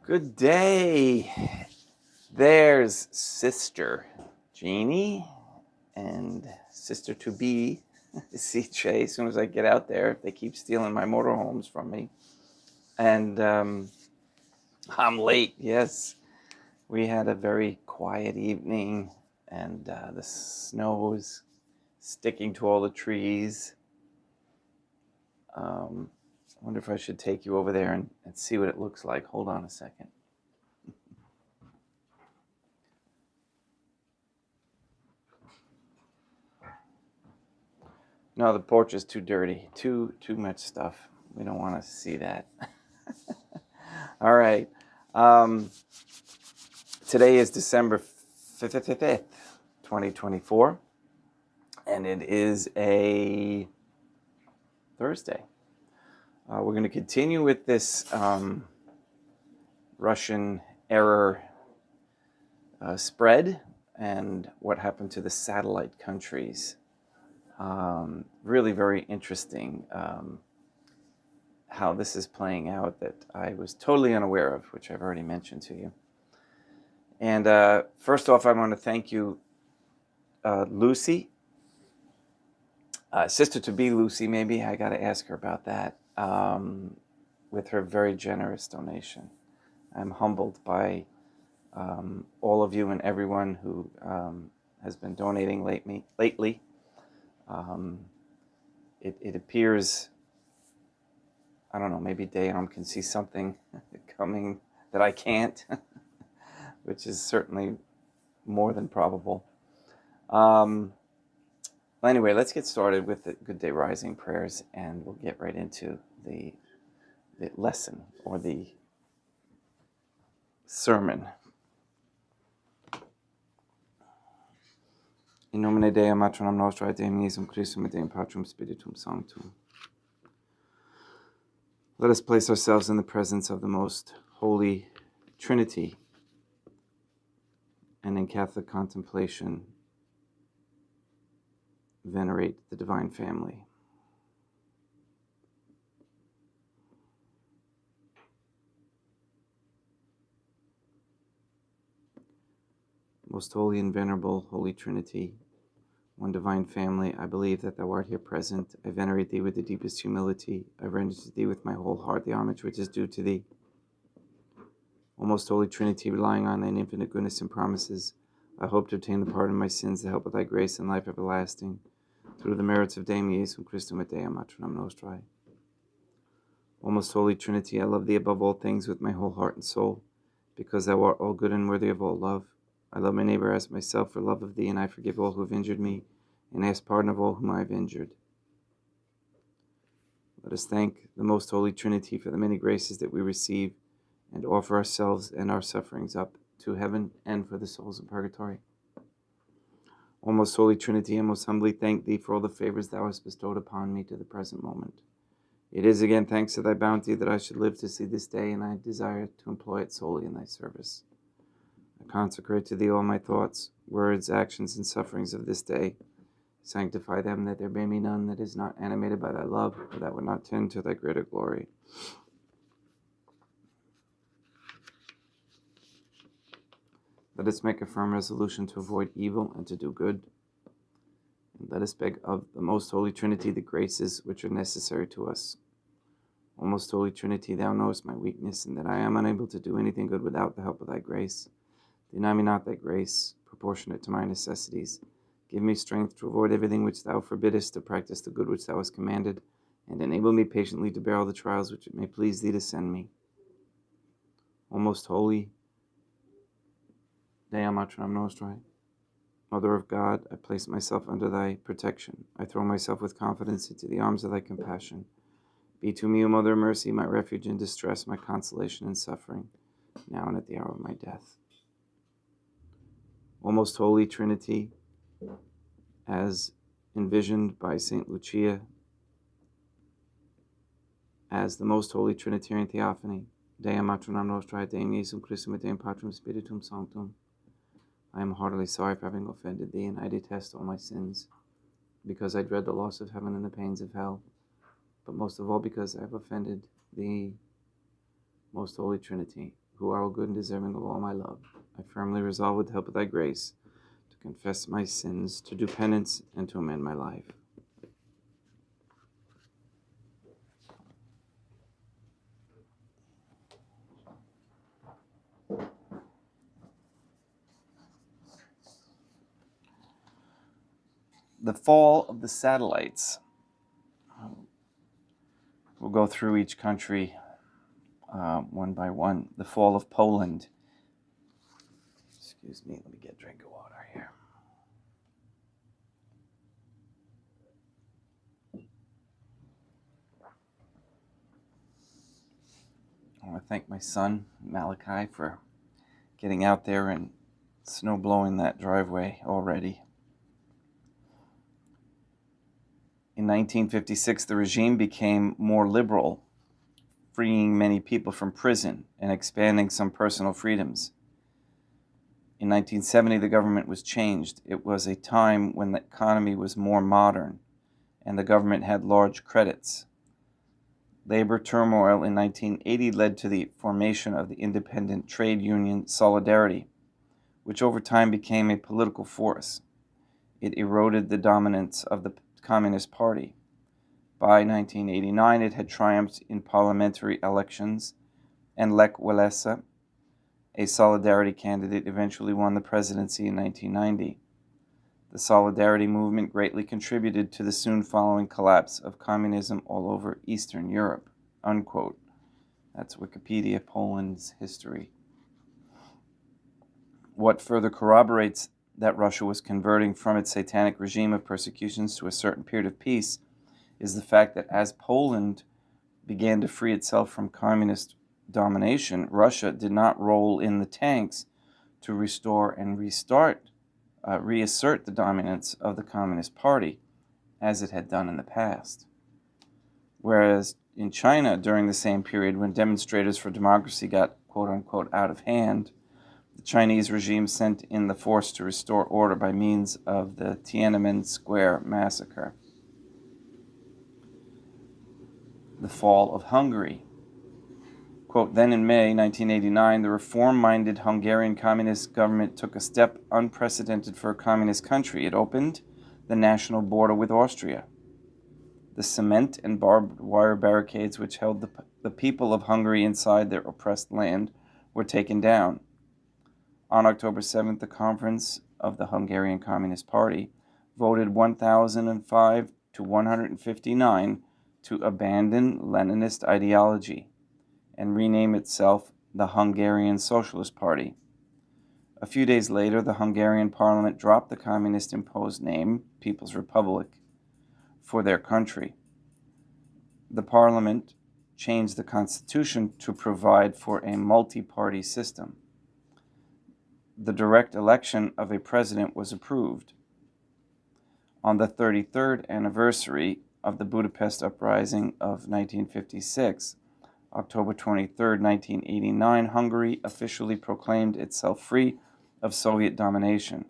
Good day. There's Sister Jeannie and Sister to be CJ. As soon as I get out there, they keep stealing my motorhomes from me. And I'm late. Yes, we had a very quiet evening, and the snow is sticking to all the trees. I wonder if I should take you over there and see what it looks like. Hold on a second. No, the porch is too dirty. Too much stuff. We don't want to see that. All right. Today is December 5th, 2024, and it is a Thursday. We're going to continue with this Russian error spread and what happened to the satellite countries. Really very interesting how this is playing out that I was totally unaware of, which I've already mentioned to you. And first off, I want to thank you, Lucy, sister to be Lucy, maybe I got to ask her about that, with her very generous donation. I'm humbled by all of you and everyone who has been donating lately. It appears, I don't know, maybe Dayon can see something coming that I can't, which is certainly more than probable. Anyway, let's get started with the Good Day Rising prayers, and we'll get right into the lesson or the sermon. In nomine Dei, Matronum Nostrae, Deum Iesum Christum, et Deum Patrum Spiritum Sanctum. Let us place ourselves in the presence of the Most Holy Trinity, and in Catholic contemplation, venerate the Divine Family. Most Holy and Venerable Holy Trinity, one Divine Family, I believe that Thou art here present. I venerate Thee with the deepest humility. I render to Thee with my whole heart the homage which is due to Thee. O Most Holy Trinity, relying on Thine infinite goodness and promises, I hope to obtain the pardon of my sins, the help of Thy grace, and life everlasting, through the merits of Deum Iesum Christum et Deum Matronum Nostrae. O Most Holy Trinity, I love Thee above all things with my whole heart and soul, because Thou art all good and worthy of all love. I love my neighbor as myself for love of Thee, and I forgive all who have injured me, and ask pardon of all whom I have injured. Let us thank the Most Holy Trinity for the many graces that we receive, and offer ourselves and our sufferings up to heaven and for the souls in purgatory. O Most Holy Trinity, I most humbly thank Thee for all the favors Thou hast bestowed upon me to the present moment. It is again thanks to Thy bounty that I should live to see this day, and I desire to employ it solely in Thy service. I consecrate to Thee all my thoughts, words, actions, and sufferings of this day. Sanctify them, that there may be none that is not animated by Thy love, or that would not tend to Thy greater glory. Let us make a firm resolution to avoid evil and to do good. And let us beg of the Most Holy Trinity the graces which are necessary to us. O most holy Trinity, thou knowest my weakness, and that I am unable to do anything good without the help of thy grace. Deny me not thy grace, proportionate to my necessities. Give me strength to avoid everything which thou forbiddest, to practice the good which thou hast commanded, and enable me patiently to bear all the trials which it may please thee to send me. O most holy Dea Matram Nostrae, Mother of God, I place myself under thy protection. I throw myself with confidence into the arms of thy compassion. Be to me, O Mother of Mercy, my refuge in distress, my consolation in suffering, now and at the hour of my death. O most holy Trinity, as envisioned by St. Lucia as the most holy Trinitarian Theophany, Dea Matronam Nostrae, Deum Iesum Christum et Deum Patrum Spiritum Sanctum, I am heartily sorry for having offended thee, and I detest all my sins, because I dread the loss of heaven and the pains of hell, but most of all because I have offended thee, most holy Trinity, who are all good and deserving of all my love. I firmly resolve, with the help of thy grace, to confess my sins, to do penance, and to amend my life. The fall of the satellites. We'll go through each country one by one. The fall of Poland. Excuse me, let me get a drink of water here. I want to thank my son, Malachi, for getting out there and snow blowing that driveway already. In 1956, the regime became more liberal, freeing many people from prison and expanding some personal freedoms. In 1970, the government was changed. It was a time when the economy was more modern and the government had large credits. Labor turmoil in 1980 led to the formation of the independent trade union Solidarity, which over time became a political force. It eroded the dominance of the Communist Party. By 1989, it had triumphed in parliamentary elections, and Lech Walesa, a Solidarity candidate, eventually won the presidency in 1990. The Solidarity movement greatly contributed to the soon following collapse of communism all over Eastern Europe, unquote. That's Wikipedia, Poland's history. What further corroborates that Russia was converting from its satanic regime of persecutions to a certain period of peace is the fact that as Poland began to free itself from communist domination, Russia did not roll in the tanks to restore and reassert the dominance of the Communist Party, as it had done in the past. Whereas in China, during the same period when demonstrators for democracy got quote-unquote out of hand, the Chinese regime sent in the force to restore order by means of the Tiananmen Square massacre. The fall of Hungary. Quote, then in May 1989, the reform-minded Hungarian communist government took a step unprecedented for a communist country. It opened the national border with Austria. The cement and barbed wire barricades which held the people of Hungary inside their oppressed land were taken down. On October 7th, the conference of the Hungarian Communist Party voted 1,005 to 159 to abandon Leninist ideology and rename itself the Hungarian Socialist Party. A few days later, the Hungarian parliament dropped the communist-imposed name, People's Republic, for their country. The parliament changed the constitution to provide for a multi-party system. The direct election of a president was approved. On the 33rd anniversary of the Budapest Uprising of 1956, October 23, 1989, Hungary officially proclaimed itself free of Soviet domination.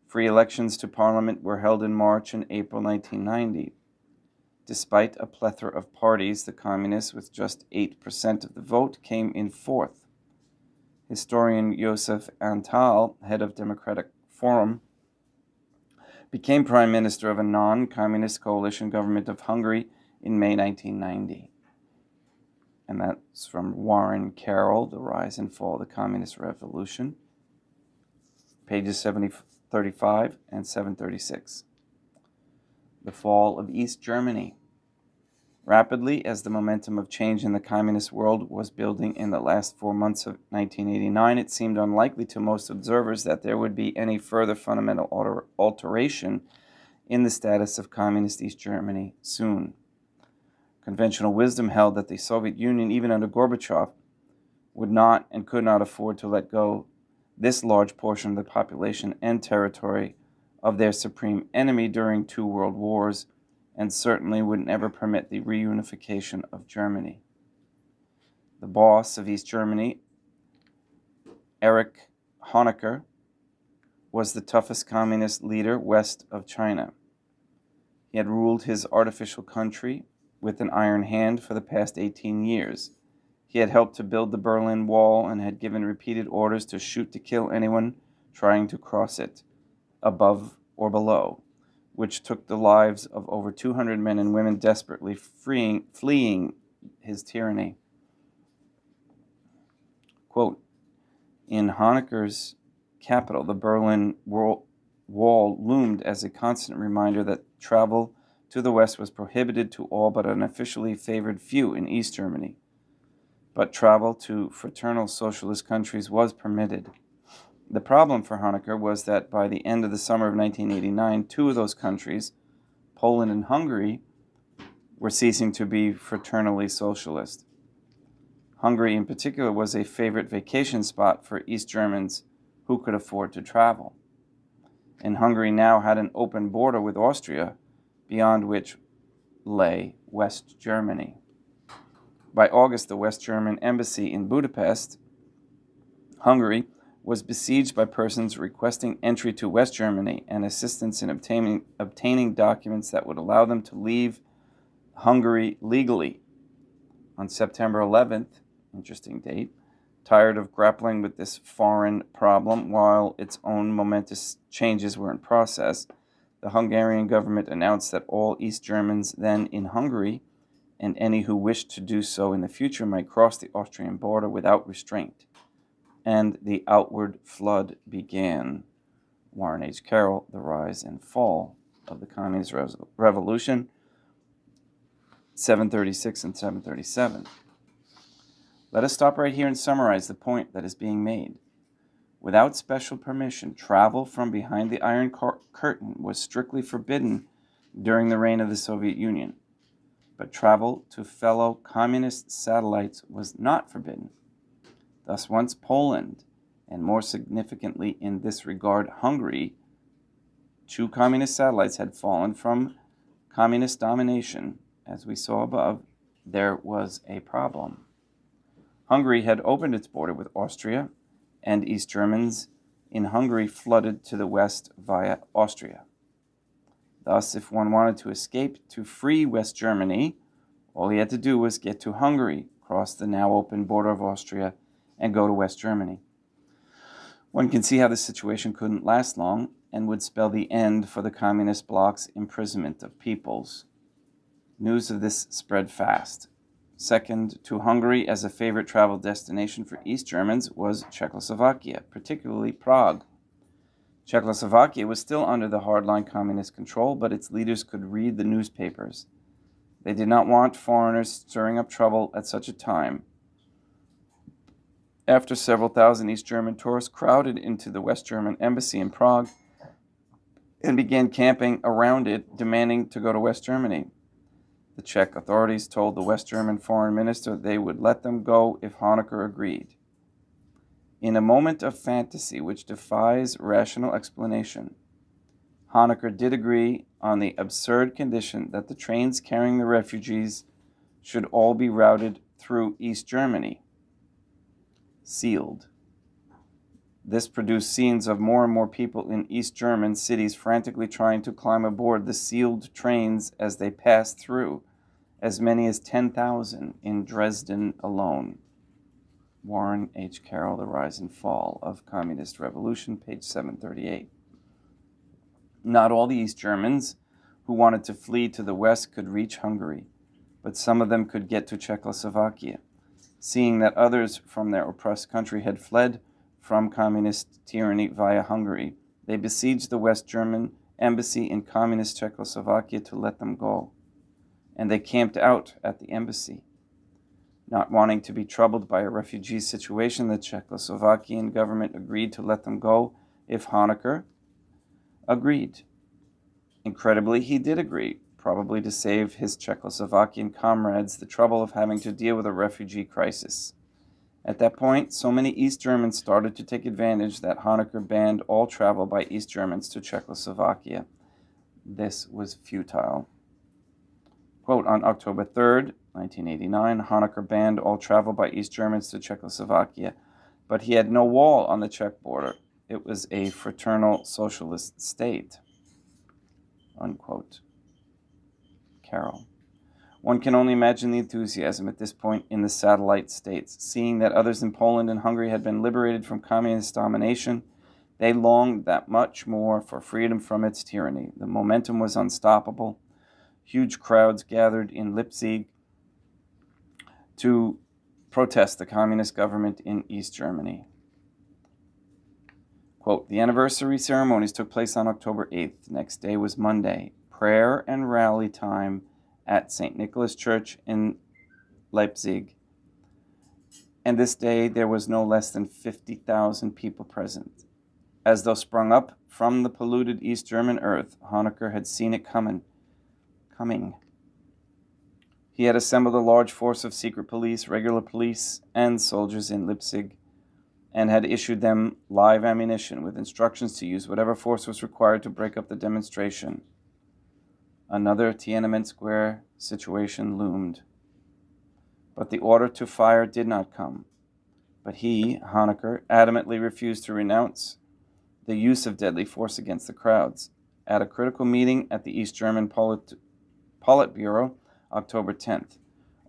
Free elections to parliament were held in March and April 1990. Despite a plethora of parties, the communists, with just 8% of the vote, came in fourth. Historian Josef Antal, head of Democratic Forum, became prime minister of a non-communist coalition government of Hungary in May 1990. and that's from Warren Carroll, The Rise and Fall of the Communist Revolution, pages 735 and 736. The fall of East Germany. Rapidly, as the momentum of change in the communist world was building in the last 4 months of 1989, it seemed unlikely to most observers that there would be any further fundamental alteration in the status of communist East Germany soon. Conventional wisdom held that the Soviet Union, even under Gorbachev, would not and could not afford to let go this large portion of the population and territory of their supreme enemy during 2 world wars, and certainly would never permit the reunification of Germany. The boss of East Germany, Erich Honecker, was the toughest communist leader west of China. He had ruled his artificial country with an iron hand for the past 18 years. He had helped to build the Berlin Wall and had given repeated orders to shoot to kill anyone trying to cross it, above or below, which took the lives of over 200 men and women desperately fleeing his tyranny. Quote, in Honecker's capital, the Berlin Wall loomed as a constant reminder that travel to the west was prohibited to all but an officially favored few in East Germany. But travel to fraternal socialist countries was permitted. The problem for Honecker was that by the end of the summer of 1989, 2 of those countries, Poland and Hungary, were ceasing to be fraternally socialist. Hungary in particular was a favorite vacation spot for East Germans who could afford to travel. And Hungary now had an open border with Austria, beyond which lay West Germany. By August, the West German embassy in Budapest, Hungary, was besieged by persons requesting entry to West Germany and assistance in obtaining documents that would allow them to leave Hungary legally. On September 11th, interesting date, tired of grappling with this foreign problem while its own momentous changes were in process, the Hungarian government announced that all East Germans then in Hungary and any who wished to do so in the future might cross the Austrian border without restraint. And the outward flood began. Warren H. Carroll, The Rise and Fall of the Communist Revolution, 736 and 737. Let us stop right here and summarize the point that is being made. Without special permission, travel from behind the Iron Curtain was strictly forbidden during the reign of the Soviet Union. But travel to fellow communist satellites was not forbidden. Thus, once Poland, and more significantly in this regard Hungary, 2 communist satellites had fallen from communist domination, as we saw above, there was a problem. Hungary had opened its border with Austria, and East Germans in Hungary flooded to the west via Austria. Thus, if one wanted to escape to free West Germany, all he had to do was get to Hungary, cross the now open border of Austria, and go to West Germany. One can see how this situation couldn't last long and would spell the end for the communist bloc's imprisonment of peoples. News of this spread fast. Second to Hungary as a favorite travel destination for East Germans was Czechoslovakia, particularly Prague. Czechoslovakia was still under the hardline communist control, but its leaders could read the newspapers. They did not want foreigners stirring up trouble at such a time. After several thousand East German tourists crowded into the West German embassy in Prague and began camping around it, demanding to go to West Germany. The Czech authorities told the West German foreign minister they would let them go if Honecker agreed. In a moment of fantasy which defies rational explanation, Honecker did agree on the absurd condition that the trains carrying the refugees should all be routed through East Germany, sealed. This produced scenes of more and more people in East German cities frantically trying to climb aboard the sealed trains as they passed through, as many as 10,000 in Dresden alone. Warren H. Carroll, The Rise and Fall of Communist Revolution, page 738. Not all the East Germans who wanted to flee to the west could reach Hungary, but some of them could get to Czechoslovakia. seeing that others from their oppressed country had fled from communist tyranny via Hungary. They besieged the West German embassy in communist Czechoslovakia to let them go, and they camped out at the embassy. Not wanting to be troubled by a refugee situation, the Czechoslovakian government agreed to let them go if Honecker agreed. Incredibly, he did agree, probably to save his Czechoslovakian comrades the trouble of having to deal with a refugee crisis. At that point, so many East Germans started to take advantage that Honecker banned all travel by East Germans to Czechoslovakia. This was futile. Quote, on October 3rd, 1989, Honecker banned all travel by East Germans to Czechoslovakia, but he had no wall on the Czech border. It was a fraternal socialist state. Unquote. Carroll. One can only imagine the enthusiasm at this point in the satellite states. Seeing that others in Poland and Hungary had been liberated from communist domination, they longed that much more for freedom from its tyranny. The momentum was unstoppable. Huge crowds gathered in Leipzig to protest the communist government in East Germany. Quote, the anniversary ceremonies took place on October 8th. The next day was Monday. Prayer and rally time at St. Nicholas Church in Leipzig. And this day there was no less than 50,000 people present. As though sprung up from the polluted East German earth, Honecker had seen it coming. He had assembled a large force of secret police, regular police, and soldiers in Leipzig, and had issued them live ammunition with instructions to use whatever force was required to break up the demonstration. Another Tiananmen Square situation loomed. But the order to fire did not come. But he, Honecker, adamantly refused to renounce the use of deadly force against the crowds. At a critical meeting at the East German Politburo, October 10th,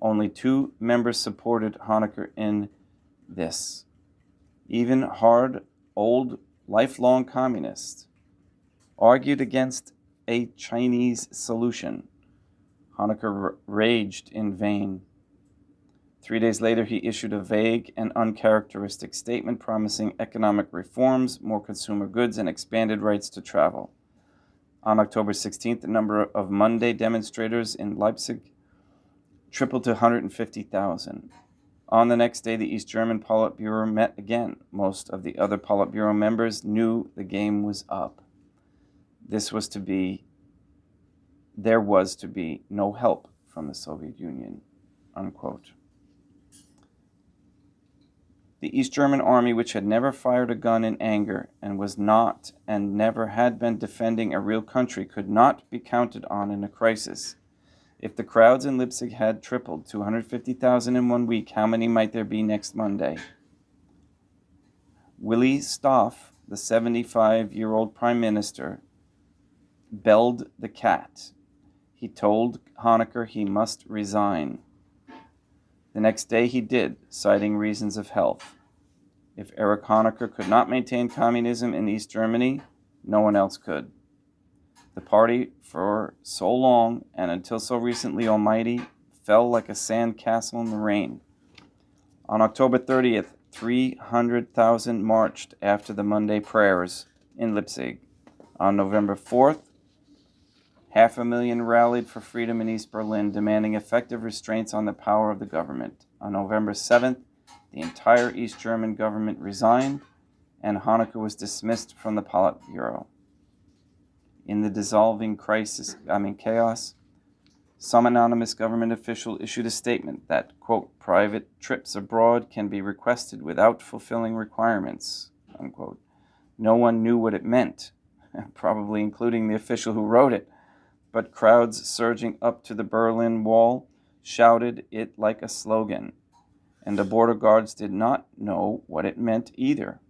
only 2 members supported Honecker in this. Even hard, old, lifelong communists argued against a Chinese solution. Honecker raged in vain. 3 days later, he issued a vague and uncharacteristic statement promising economic reforms, more consumer goods, and expanded rights to travel. On October 16th, the number of Monday demonstrators in Leipzig tripled to 150,000. On the next day, the East German Politburo met again. Most of the other Politburo members knew the game was up. There was to be no help from the Soviet Union, unquote. The East German army, which had never fired a gun in anger and was not and never had been defending a real country, could not be counted on in a crisis. If the crowds in Leipzig had tripled to 150,000 in 1 week, how many might there be next Monday? Willi Stoph, the 75-year-old prime minister, belled the cat. He told Honecker he must resign. The next day he did, citing reasons of health. If Erich Honecker could not maintain communism in East Germany, no one else could. The party, for so long and until so recently almighty, fell like a sand castle in the rain. On October 30th, 300,000 marched after the Monday prayers in Leipzig. On November 4th, 500,000 rallied for freedom in East Berlin, demanding effective restraints on the power of the government. On November 7th, the entire East German government resigned, and Honecker was dismissed from the Politburo. In the dissolving chaos, some anonymous government official issued a statement that, quote, private trips abroad can be requested without fulfilling requirements, unquote. No one knew what it meant, probably including the official who wrote it, but crowds surging up to the Berlin Wall shouted it like a slogan, and the border guards did not know what it meant either.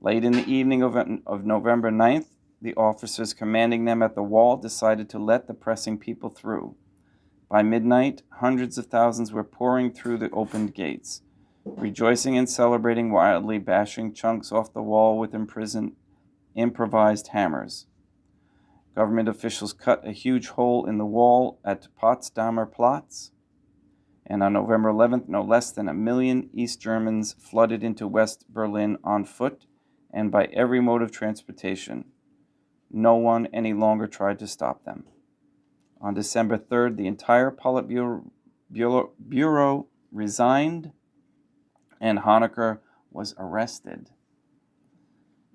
Late in the evening of November 9th, the officers commanding them at the wall decided to let the pressing people through. By midnight, hundreds of thousands were pouring through the opened gates, rejoicing and celebrating wildly, bashing chunks off the wall with improvised hammers. Government officials cut a huge hole in the wall at Potsdamer Platz And on November 11th, no less than 1 million East Germans flooded into West Berlin on foot and by every mode of transportation. No one any longer tried to stop them. On December 3rd, the entire Politburo resigned and Honecker was arrested.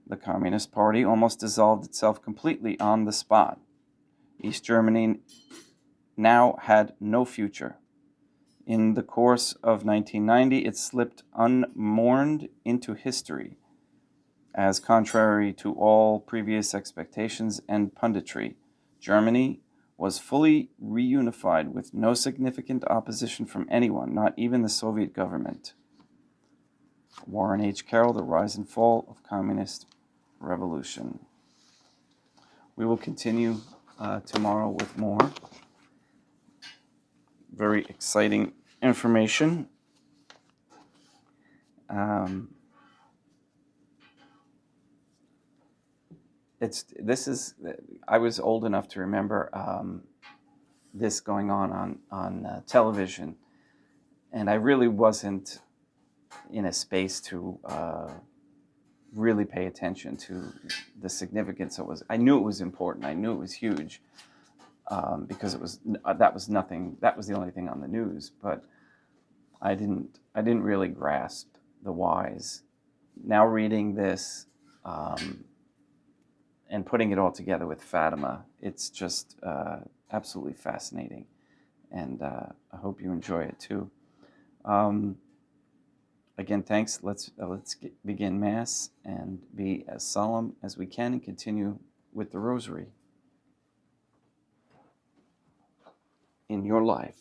The Communist Party almost dissolved itself completely on the spot. East Germany now had no future. In the course of 1990, it slipped unmourned into history, as contrary to all previous expectations and punditry. Germany was fully reunified with no significant opposition from anyone, not even the Soviet government. Warren H. Carroll, The Rise and Fall of Communist Revolution. We will continue tomorrow with more very exciting information. I was old enough to remember this going on television, and I really wasn't in a space to really pay attention to the significance. I knew it was important. I knew it was huge because that was the only thing on the news. But I didn't really grasp the whys. Now reading this and putting it all together with Fatima, it's just absolutely fascinating, and I hope you enjoy it too. Again, thanks. Let's begin Mass and be as solemn as we can and continue with the Rosary in your life.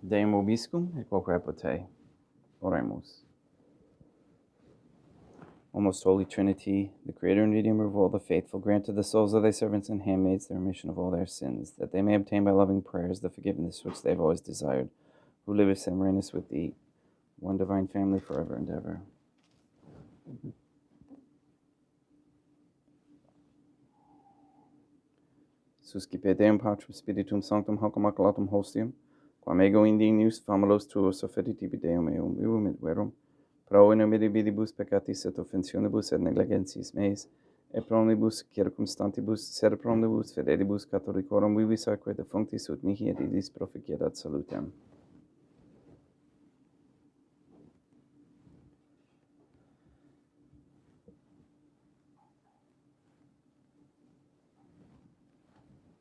Deum vobiscum et quoque te. Oremus. O most holy Trinity, the Creator and Redeemer of all the faithful, grant to the souls of thy servants and handmaids the remission of all their sins, that they may obtain by loving prayers the forgiveness which they have always desired, who livest and reignest with thee, one divine family, forever and ever. Suscipe Deum Patrum Spiritum Sanctum hoc immaculatum hostium, quam ego indignius famulos tuos offerti tibi Deum eum vivum et verum, pro in omiribidibus peccatis et offensionibus et negligentis meis, et pro omnibus circumstantibus, sed pro omnibus fidelibus catholicorum vivis aeque defunctis ut mihi et idis proficiedat salutem.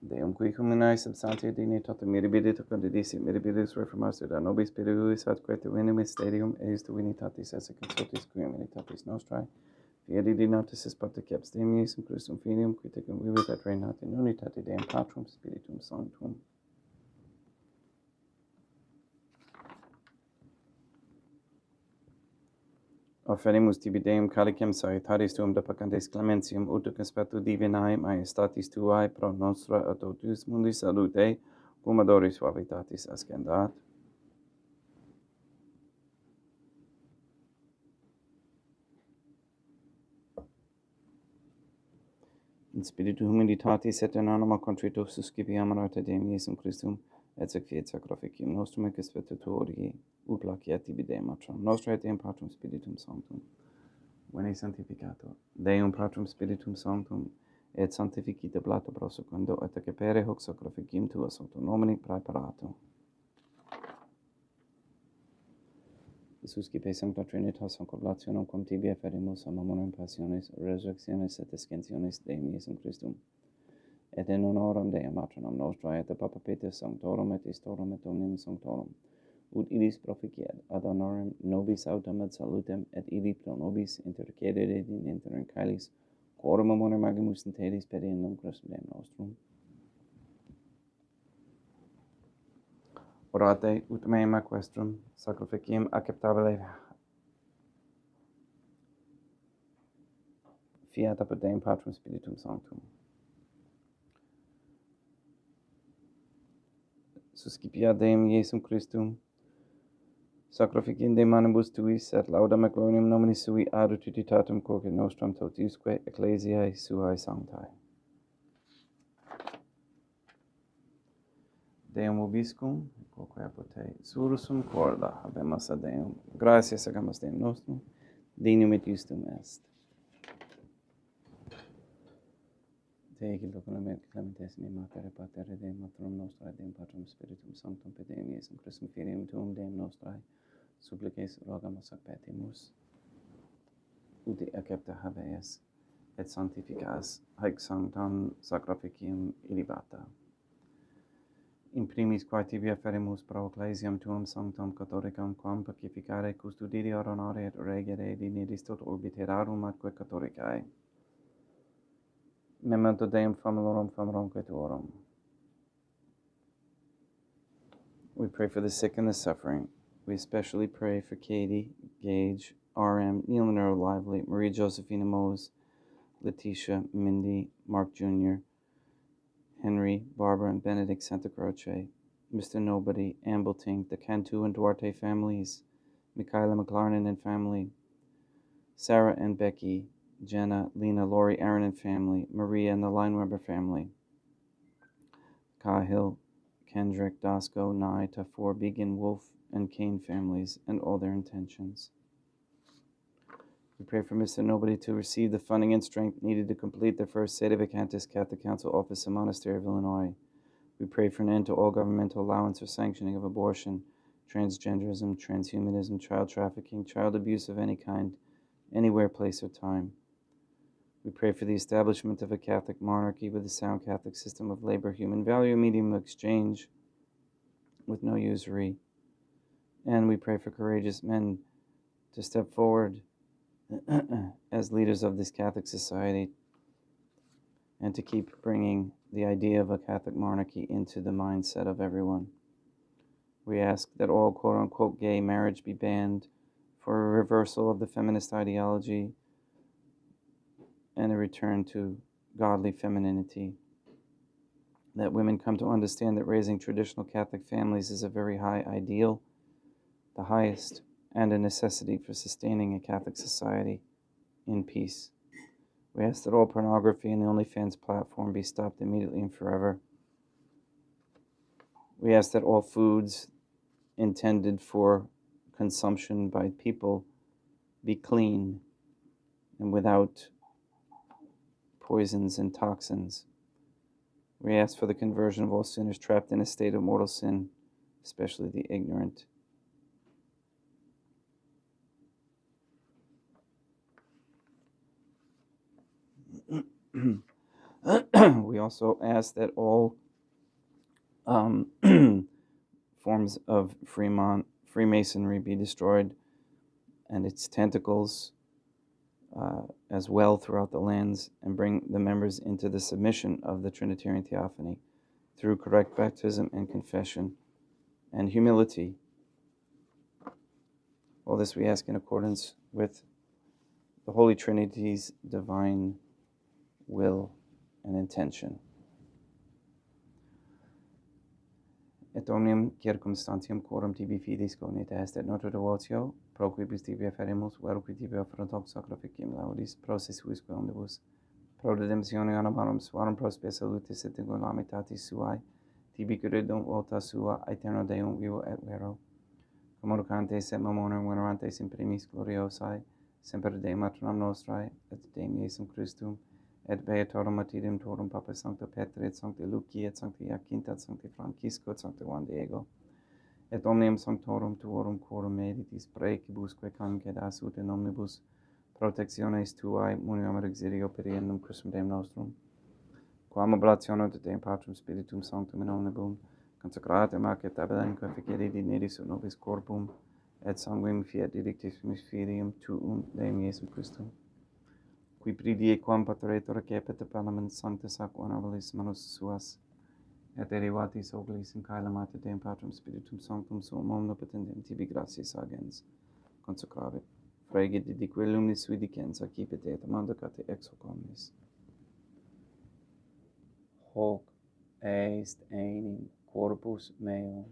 Deum qui comunae substantia dignitatem mirabilit condidis et mirabilis reformas et a nobis spiritus atque divinem mysterium eis divinitatis esse consultis qui humanitatis nostrae, fieri dinatis est patec abstemiis in Christum filium, qui tecum vivit et reinat in unitate Deum Patrum Spiritum Sanctum. Offerimus tibi Deum calicem salutaris tuum de peccantes clementium ut conspectu divinae majestatis tuae pro nostra et totus mundi salute, cum adoris suavitatis ascendat. In spiritu humilitatis et in anima contrito suscipiam rata Deum Iesum Christum, et sacrifiet sacrificium nostrum et conspectu tuorie, ut placiat tibi Deum Matram nostra et Deum Patrum Spiritum Sanctum. Veni sanctificator, Deum Patrum Spiritum Sanctum, et sanctificite blata prosequendo, et accepere hoc sacrificium tua sancto nomini praeparato. Suscipe Sancta Trinitas concolationem quam tibi efferimus a momento passionis, resurrectionis et ascensionis Deum Iesum Christum, et in honoram Deum Matronam nostra et Papa Peter Sanctorum et Istorum et Omnium Sanctorum, ut illis proficiat ad honorem nobis autem ad salutem, et illi pro nobis intercedere in interim caelis, quorum amore magimus in telis pediendum Christum Deum nostrum. Orate ut meam aquestrum sacrificium acceptabile fiat apud Deum Patrum Spiritum Sanctum. Suscipiat Deum Iesum Christum, sacrificim de manibus tuis, et laudam et gloriam nomini sui ad utilitatem quoque nostrum totiusque ecclesiae suae sanctae. Deum vobiscum, quoque apud te surusum corda, habemus ad Deum. Gratias agamus Deum nostrum, dignum et justum est. Te loculum et clementes in matere patere Deum matrum nostrae, Deum Patrum Spiritum Sanctum, per Deum Iesum Christum filium tuum, Deum nostrae, supplices rogamus ac petimus, ut accepta habeas, et sanctificas haec sanctam sacrificium illibata. In primis quae tibi afferimus pro ecclesiam tuum sanctam catholicam, quam pacificare, custodire, honorare et regere dignidis tot orbiterarum atque catholicae. Memento Deum famolorum tuorum. We pray for the sick and the suffering. We especially pray for Katie, Gage, RM, Neil Monroe Lively, Maria Josephina Mose, Letitia, Mindy, Mark Jr., Henry, Barbara, and Benedict Santa Croce, Mr. Nobody, Ambleting, the Cantu and Duarte families, Michaela McLaren and family, Sarah and Becky, Jenna, Lena, Lori, Aaron and family, Maria and the Lineweber family, Cahill, Kendrick, Dasco, Nye, Tafor, Begin, Wolf, and Kane families, and all their intentions. We pray for Mr. Nobody to receive the funding and strength needed to complete the first Sede Vacantis Catholic Council office in Monastery of Illinois. We pray for an end to all governmental allowance or sanctioning of abortion, transgenderism, transhumanism, child trafficking, child abuse of any kind, anywhere, place, or time. We pray for the establishment of a Catholic monarchy with a sound Catholic system of labor, human value, medium of exchange with no usury. And we pray for courageous men to step forward as leaders of this Catholic society and to keep bringing the idea of a Catholic monarchy into the mindset of everyone. We ask that all quote-unquote gay marriage be banned, for a reversal of the feminist ideology and a return to godly femininity. That women come to understand that raising traditional Catholic families is a very high ideal, the highest, and a necessity for sustaining a Catholic society in peace. We ask that all pornography in the OnlyFans platform be stopped immediately and forever. We ask that all foods intended for consumption by people be clean and without poisons and toxins. We ask for the conversion of all sinners trapped in a state of mortal sin, especially the ignorant. We also ask that all forms of Freemasonry be destroyed and its tentacles as well throughout the lands, and bring the members into the submission of the Trinitarian Theophany through correct baptism and confession and humility. All this we ask in accordance with the Holy Trinity's divine will and intention. Et omnium circumstantium quorum tibi fidis cognita est, et noto devotio, pro quibus tibi afferimus, veruque tibi offerant hoc sacrificium laudis, pro sesuisque omnibus, pro redemptione animarum suarum, pro spes salutis et ingulamitatis suae, tibi credum vota sua, aeterno Deum vivo et vero, communicantes et mamonum venerantes in primis gloriosae, semper Deum maternam nostrae, et Deum Iesum Christum, et beatorum martyrium torum Papa Sancto Petri, et Sancti Luci, et Sancti Jacinta, et Sancti Francisco, et Sancti Juan Diego, et omnium sanctorum tuorum quorum meditis praecibusque concedas ut in omnibus protectiones tuae muniam exilio periendum Christum Deum nostrum, quam oblationem de Deum Patrum Spiritum Sanctum in omnibus consecrate macet tabelan conficere dineris ut nobis corpum, et sanguinem fiat delictis mysterium tuum, Deum Iesum Christum, qui pridie quam pateretur cepit parlament sanctus ac honorabilis manus suas, et derivatis oculis in caelum ate Deum Patrum Spiritum Sanctum suum omnipotentem tibi gratias agens, consecravit, fregit didique lumnis sui dicens accipit et mandacate ex hoc omnis. Hoc est enim corpus meum.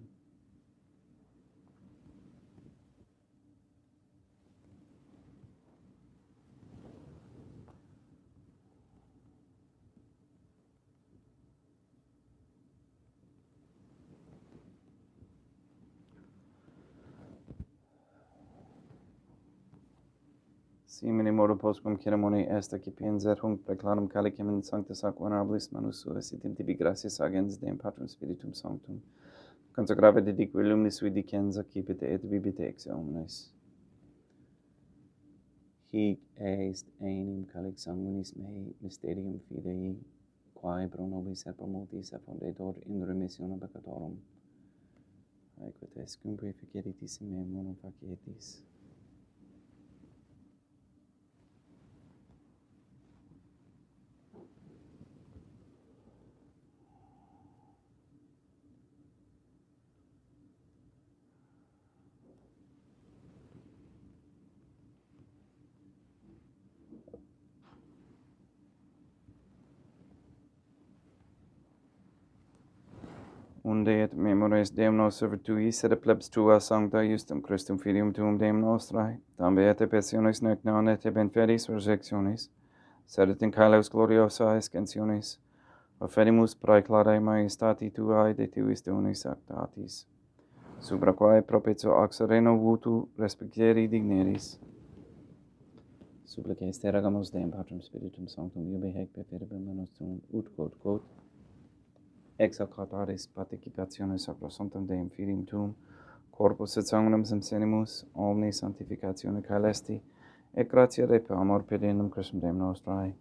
Simile modo postquam ceremoniae est accipiens et hunc preclarum calicem in sanctus ac honorabilis manus suas et in tibi gratias agens Deum Patrum Spiritum Sanctum, consecravit didique lumnis sui dicens accipit et bibite ex omnes. Hic est enim calix sanguinis mei mysterium fidei, quae pro nobis et pro multis effundetur in remissionem peccatorum. Aequo est cum purificeritis in meum unum facietis. Unde et memores Deum nostro virtuis et plebs tua sancta justum Christum filium tuum Deum nostrae, tam et passionis nec non et benferis resurrectionis, sed et in caelos gloriosa ascensionis, offerimus praeclare majestati tuae de tuis donis actatis, subra quae propitio ac sereno vutu respectere digneris. Supplices te ragamus Deum Patrum Spiritum Sanctum iube hec perferibum nostrum ut quod ex hoc altaris participationis sacra sanctum Deum Filium tuum, corpus et sanguinem sensenimus, omni sanctificatione caelesti, et gratia Dei per amor pedendum Christum Deum nostrae.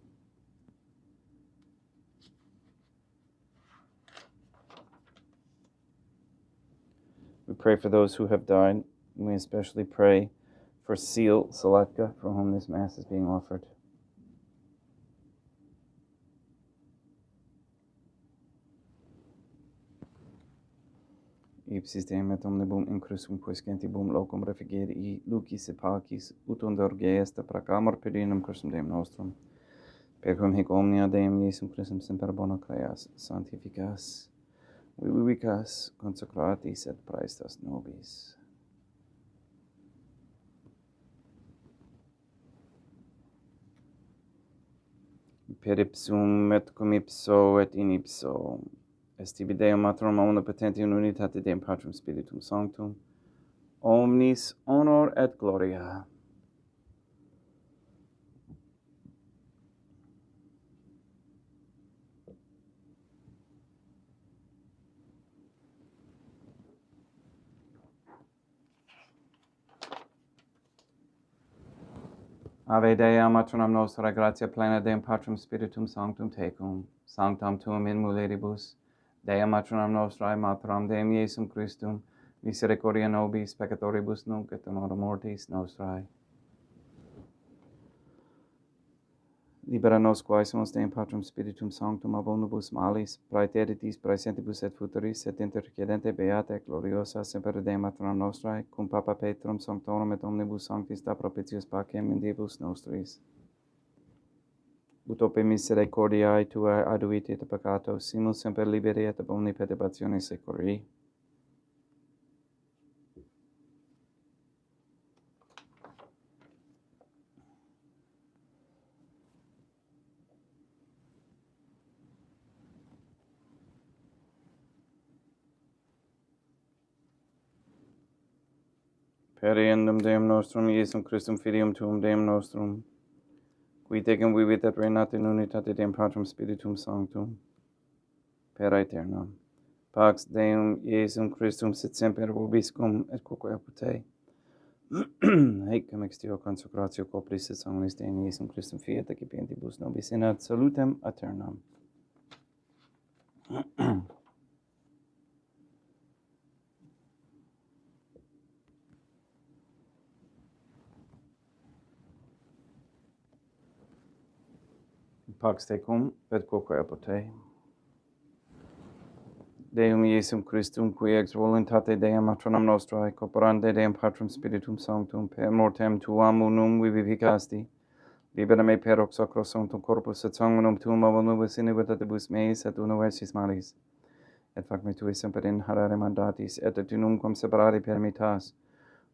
We pray for those who have died. We especially pray for Seal Seletka, for whom this Mass is being offered. Ipsis Deum et omnibum in Christum quiscentibum locum refugieri lucis et pacis, ut undurge est prac amor pedendum Christum Deum nostrum, per cum hic omnia Deum Iesum Christum semper bona creas, sanctificas, vivicas, consecratis et praestas nobis. Per ipsum et cum ipso et in ipso, est tibi Deum Matrum omnipotenti in unitate Deum Patrum Spiritum Sanctum, omnis honor et gloria. Ave Dea, Matronam Nostra, gratia plena Deum Patrum Spiritum Sanctum tecum, sanctam tuum in mulieribus, Dea Matronam Nostrae, Materam Deum Iesum Christum, misericordia nobis peccatoribus nunc et in hora mortis nostrae. Libera nos quae sumus Deum Patrum Spiritum Sanctum ab omnibus malis, praeteritis, praesentibus et futuris, et intercedente beata et gloriosa semper Deum Matronam Nostrae, cum Papa Petrum Sanctorum et omnibus sanctis da propitius pacem in Diebus nostris. Ut ope misericordiae Tuae aduit et peccato, simus semper liberi et ab omni perturbatione securi. Per eundem Deum nostrum, Iesum Christum Filium Tuum Deum nostrum, qui tecum vivit et reinat in unitate Deum Patrum Spiritum Sanctum, per aeternam. Pax Deum Iesum Christum sit semper vobiscum et quoque apud te. Haec cum extio consecratio copris et sanguinis Deum Iesum Christum fiat accipientibus nobis in ad salutem aeternam. Pax tecum, et quoque apote. Deum Iesum Christum, qui ex voluntate Deum matronam nostrae, corporante Deum Patrum Spiritum Sanctum, per mortem tuam unum vivificasti, libera me per hoc sacro sanctum corpus et sanguinum tuum abo nubis iniquitatibus meis et universis malis, et fac me tui semper inharare mandatis, et unumquam separare permittas,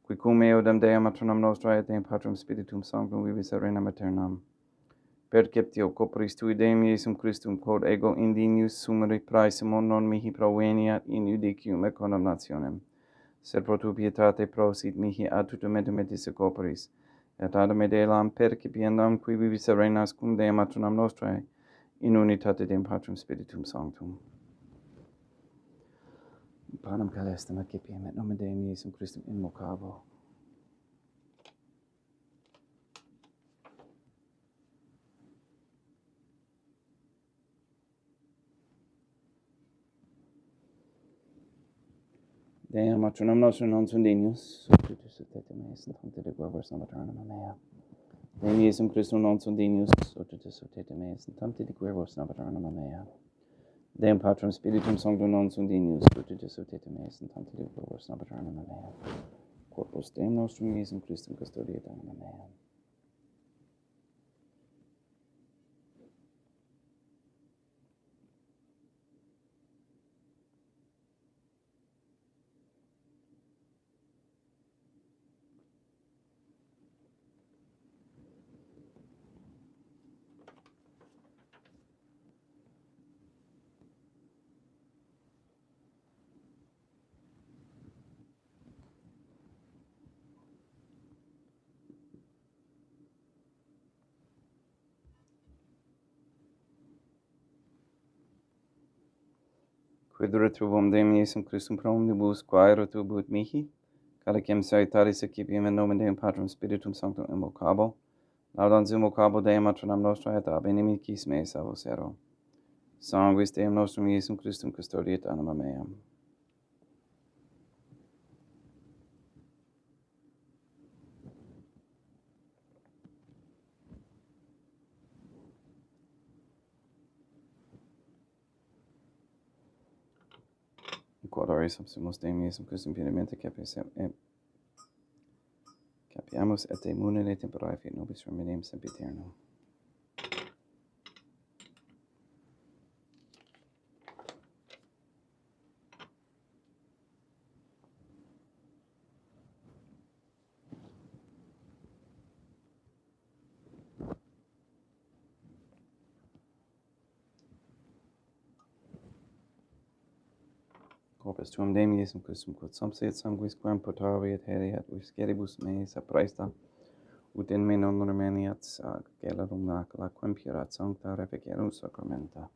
qui cum eodem Deum matronam nostrae et Deum Patrum Spiritum Sanctum vivis arenam aeternam. Perceptio corporis tui Deum Iesum Christum, quod ego indinius sumeri praesimon non mihi proveniat in judicium et condamnationem, sed pro tu pietate prosit mihi ad tutumentum et isse corporis, et ad me delam percipiendam qui vivis arenas cum Deum matronam nostrae, in unitate Deum Patrum Spiritum Sanctum. Panem calestem accipiem et nomen Deum Iesum Christum invocabo. Deum matronam nostrum non sunt dignus, substitutus et meis, et tanti de glorias nobis mea. Deum Iesum Christum non sunt dignus, substitutus et meis, et tanti de glorias nobis mea. Deum Patrum Spiritum Sanctum non sunt dignus, substitutus et meis, et tanti de glorias nobis mea. Corpus Deum nostrum Iesum Christum custodiet anima mea. Quid retrubum Deum Iesum Christum pro omnibus quae retribuit mihi, calicem salutaris accipiem in nomen Deum Patrum Spiritum Sanctum invocabo, laudans invocabo Deum matronam nostrae et ab inimicis meis avocero. Sanguis Deum nostrum Iesum Christum custodiet anima mea. Quod ore subsumus Deum Iesum Christum pienamente capiamus et immunere temporae fiat nobis remedium sempiternum. Corpus tuum Deum Iesum Christum, quod sumpsit sanguis quam potari et heri et visceribus meis apraesta, ut in me non remeniat gelerum macula, quam purat sancta reficerum sacramenta.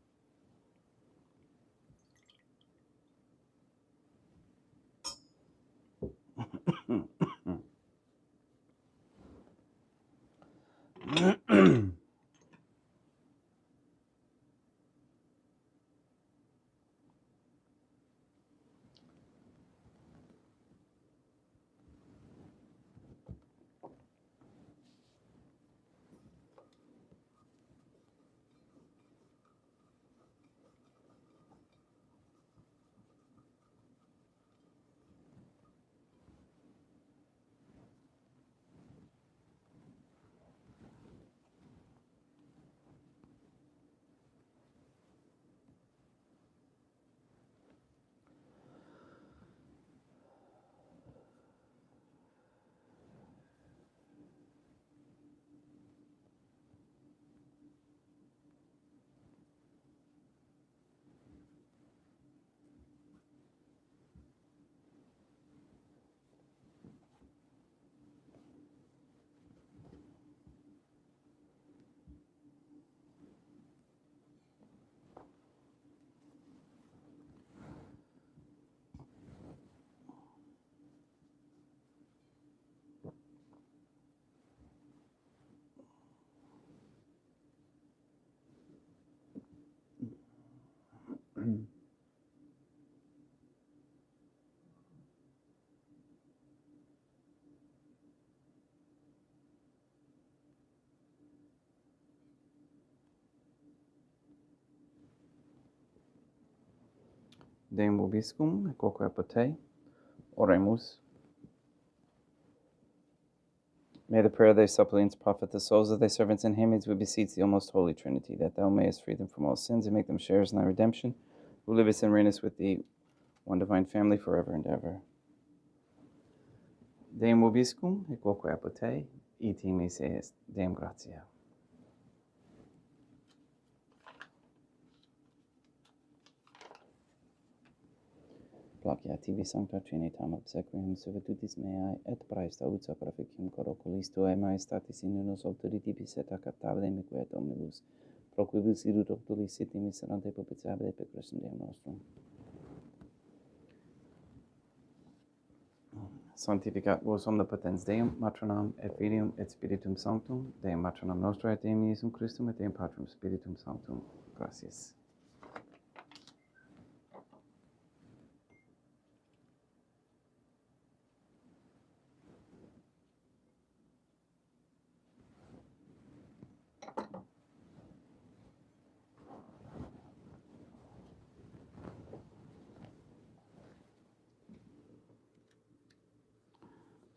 Deum vobiscum, quoque apote. Oremus. May the prayer of thy suppliants profit the souls of thy servants and handmaids, we beseech thee, O most holy Trinity, that thou mayest free them from all sins and make them sharers in thy redemption, who livest and reignest with thee, one divine family, forever and ever. Deum vobiscum, quoque apote, iti me seest. Deum gratia. Placiativi sancta Trinitam obsequium servitutis meae et praesta ut sacrificium corporis tuae maestatis in nos autoritibus et acceptabile mique et omnibus pro quibus irut octulis siti miserante propitiabile per Christum Deum nostrum. Sanctificat vos omnipotens Deum, Matronam et Filium et Spiritum Sanctum, Deum Matronam Nostra et Deum Iesum Christum et Deum Patrum Spiritum Sanctum. Gracias.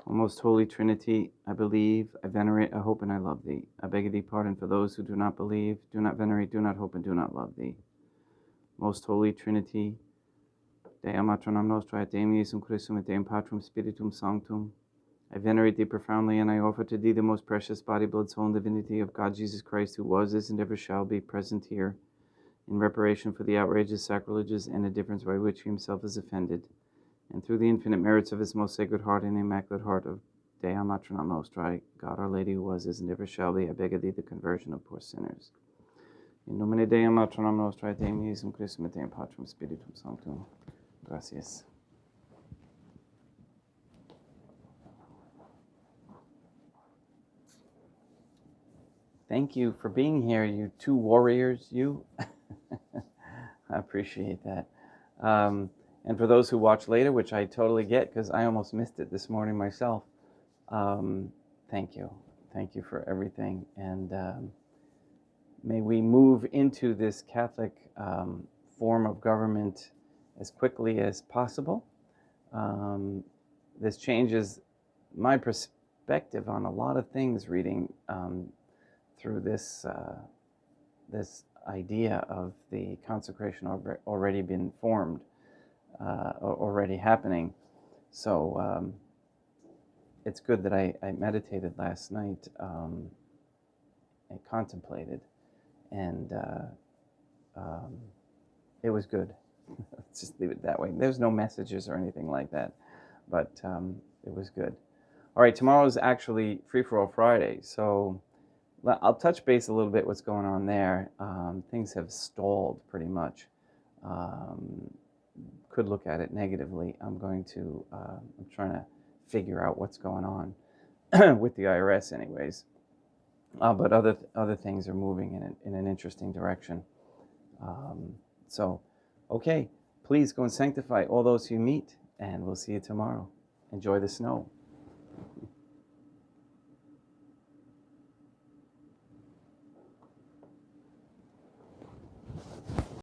O most holy Trinity, I believe, I venerate, I hope, and I love thee. I beg of thee pardon for those who do not believe, do not venerate, do not hope, and do not love thee. Most holy Trinity, Deum Matronam Nostra et Deum Iesum Christum et Deum Patrum Spiritum Sanctum, I venerate thee profoundly, and I offer to thee the most precious body, blood, soul, and divinity of God Jesus Christ, who was, is, and ever shall be present here, in reparation for the outrages, sacrileges, and indifference by which he himself is offended, and through the infinite merits of his most sacred heart and immaculate heart of Deum Matronam Nostrae, God our Lady, who was, is, and ever shall be, I beg of thee the conversion of poor sinners. In nomine Deum Matronam Nostrae, Deum Iesum Christum et Deum Patrum Spiritum Sanctum. Gracias. Thank you for being here, you two warriors, you. I appreciate that. And for those who watch later, which I totally get because I almost missed it this morning myself, thank you. Thank you for everything. And may we move into this Catholic form of government as quickly as possible. This changes my perspective on a lot of things reading through this this idea of the consecration already been formed, already happening. So it's good that I meditated last night and contemplated, and it was good. Let's just leave it that way. There's no messages or anything like that, but it was good. All right, tomorrow's actually Free For All Friday, so I'll touch base a little bit what's going on there. Things have stalled pretty much. Could look at it negatively. I'm trying to figure out what's going on with the IRS anyways. But other things are moving in an interesting direction. So, okay, please go and sanctify all those you meet, and we'll see you tomorrow. Enjoy the snow.